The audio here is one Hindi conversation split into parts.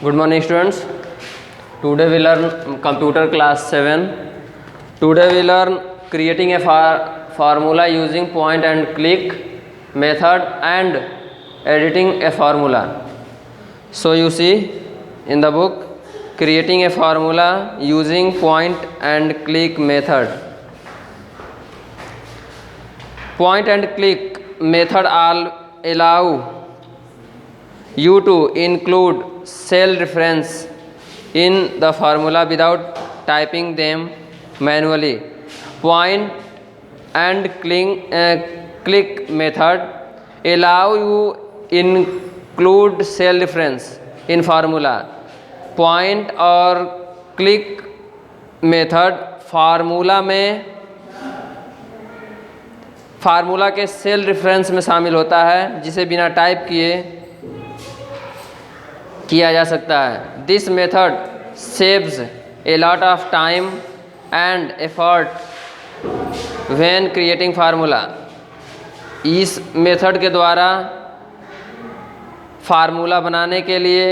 Good morning students. Today we learn computer class 7. Today we learn creating a formula using point and click method and editing a formula. So you see in the book creating a formula using point and click method. Point and click method allow you to include cell reference in the formula without typing them manually. Point and click method allow you include cell reference in formula. Point और क्लिक मेथड फार्मूला के सेल रेफरेंस में शामिल होता है, जिसे बिना टाइप किया जा सकता है. This method saves A lot of time and effort when creating formula. इस मेथड के द्वारा फार्मूला बनाने के लिए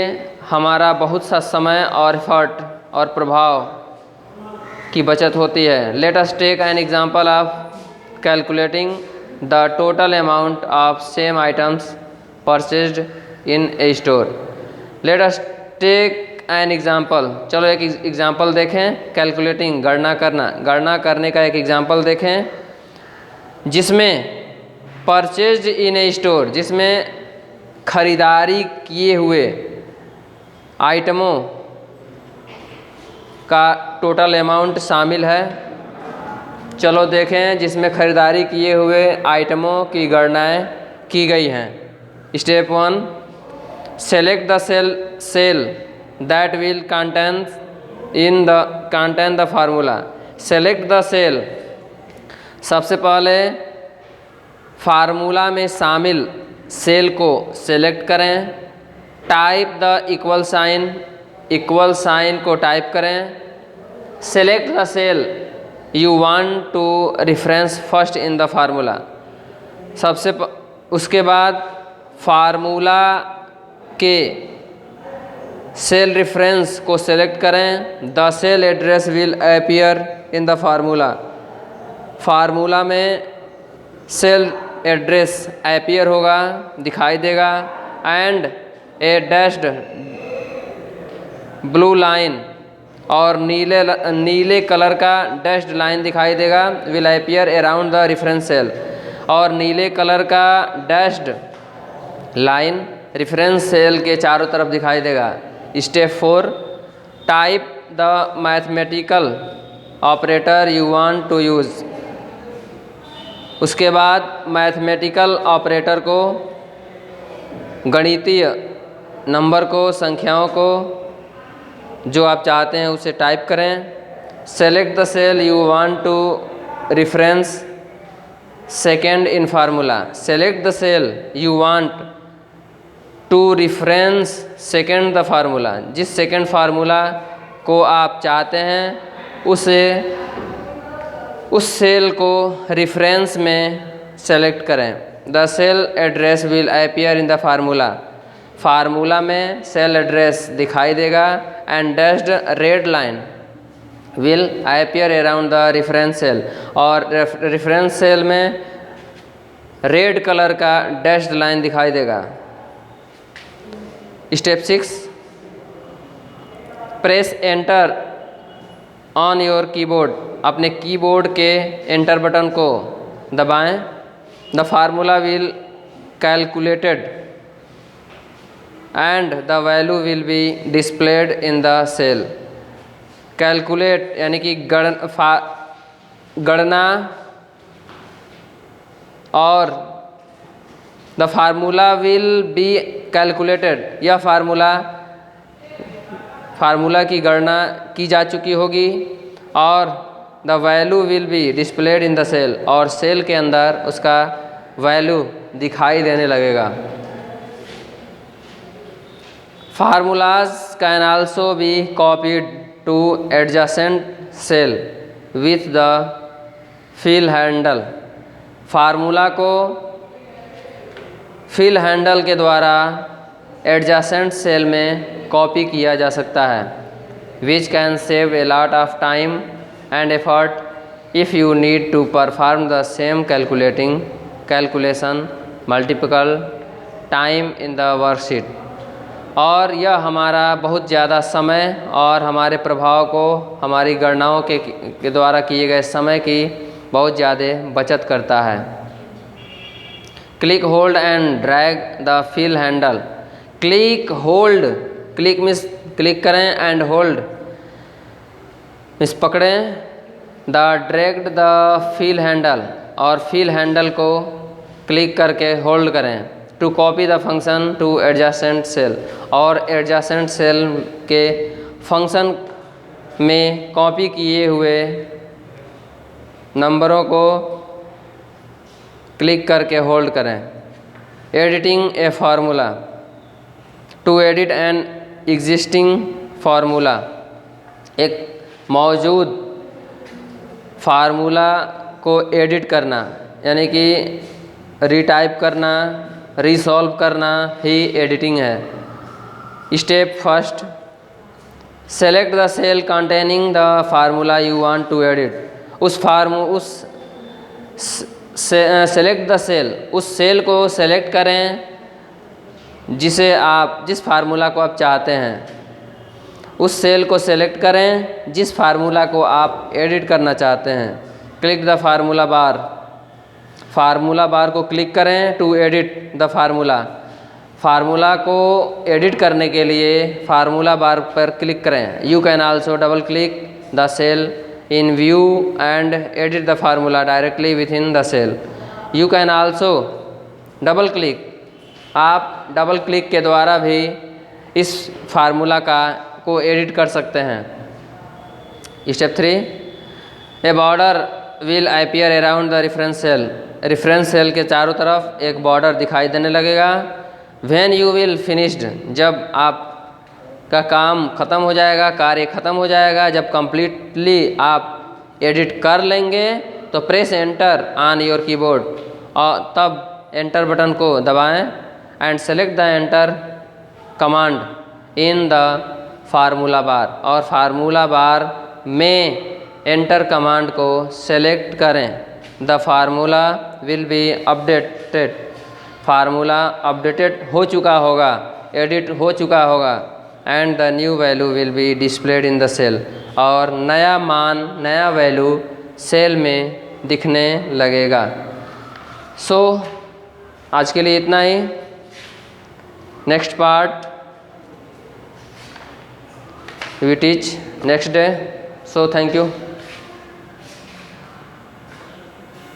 हमारा बहुत सा समय और एफर्ट और प्रभाव की बचत होती है. Let us take an example of calculating the total amount of same items purchased in a store. Let us take an example. चलो एक एग्जाम्पल देखें. कैलकुलेटिंग गणना करने का एक एग्जाम्पल देखें, जिसमें परचेज्ड इन ए स्टोर, जिसमें खरीदारी किए हुए आइटमों का टोटल अमाउंट शामिल है. चलो देखें जिसमें खरीदारी किए हुए आइटमों की गणनाएं की गई हैं. Step 1, select the cell that will contain the formula. Select the cell, सबसे पहले फार्मूला में शामिल सेल को सेलेक्ट करें. टाइप द इक्वल साइन को टाइप करें. Select the cell you want to reference first in the formula. उसके बाद फार्मूला के सेल रेफरेंस को सेलेक्ट करें. The cell address will appear in the formula. Formula में सेल एड्रेस अपीयर होगा, दिखाई देगा. And a dashed blue line और नीले कलर का डैश्ड लाइन दिखाई देगा. Will appear around the reference cell. और नीले कलर का डैश्ड लाइन रेफरेंस सेल के चारों तरफ दिखाई देगा. Step 4, type the mathematical operator you want to use. उसके बाद मैथमेटिकल ऑपरेटर को, गणितीय नंबर को, संख्याओं को जो आप चाहते हैं उसे टाइप करें. Select the cell you want to reference second in formula. Select the cell you want to reference second the formula. जिस सेकेंड फार्मूला को आप चाहते हैं उस सेल को रेफरेंस में सेलेक्ट करें. The cell address will appear in the formula. Formula में सेल एड्रेस दिखाई देगा. And dashed red line will appear around the reference cell. और रेफरेंस सेल में रेड कलर का डैश्ड लाइन दिखाई देगा. Step 6, press enter on your keyboard. अपने कीबोर्ड के एंटर बटन को दबाएं. The formula will calculated and the value will be displayed in the cell. Calculate यानी कि गणना और the formula will be calculated. यह फार्मूला की गणना की जा चुकी होगी और the value will be displayed in the cell. और सेल के अंदर उसका वैल्यू दिखाई देने लगेगा. Formulas can also be copied to adjacent cell with the fill handle. Formula को फिल हैंडल के द्वारा एडजेसेंट सेल में कॉपी किया जा सकता है, which can save a lot of time and effort if you need to perform the same calculation multiple time in the worksheet. और यह हमारा बहुत ज़्यादा समय और हमारे प्रभाव को हमारी गणनाओं के द्वारा किए गए समय की बहुत ज़्यादा बचत करता है। Click hold and drag the fill handle. Click hold, click means click करें, एंड होल्ड मीन्स पकड़ें, the dragged the fill handle और फिल हैंडल को क्लिक करके होल्ड करें। To copy the function to adjacent cell, और एडजेसेंट सेल के फंक्शन में कॉपी किए हुए नंबरों को क्लिक करके होल्ड करें। Editing a formula, to edit an existing formula, एक मौजूद फार्मूला को एडिट करना यानी कि रीटाइप करना, रीसॉल्व करना ही एडिटिंग है। Step first, select the cell containing the formula you want to edit. Select the cell, उस सेल को सेलेक्ट करें जिस फार्मूला को आप चाहते हैं। उस सेल को सेलेक्ट करें जिस फार्मूला को आप एडिट करना चाहते हैं। Click the formula bar, formula bar को क्लिक करें to edit the formula. Formula को एडिट करने के लिए फार्मूला बार पर क्लिक करें। You can also double click the cell in view and edit the formula directly within the cell. You can also double click, आप डबल क्लिक के द्वारा भी इस फार्मूला को एडिट कर सकते हैं। Step 3, a border will appear around the reference cell. Reference cell के चारों तरफ एक बॉर्डर दिखाई देने लगेगा। व्हेन यू विल फिनिश्ड, जब आपका काम ख़त्म हो जाएगा, कार्य ख़त्म हो जाएगा, जब कंप्लीटली आप एडिट कर लेंगे तो press enter on your keyboard, और तब एंटर बटन को दबाएं and select the enter command in the formula bar, और फार्मूला बार में एंटर कमांड को सेलेक्ट करें। The formula will be updated, formula updated हो चुका होगा, एडिट हो चुका होगा, and the new value will be displayed in the cell, और नया मान, नया वैल्यू सेल में दिखने लगेगा। सो आज के लिए इतना ही। Next part we teach next day, so thank you.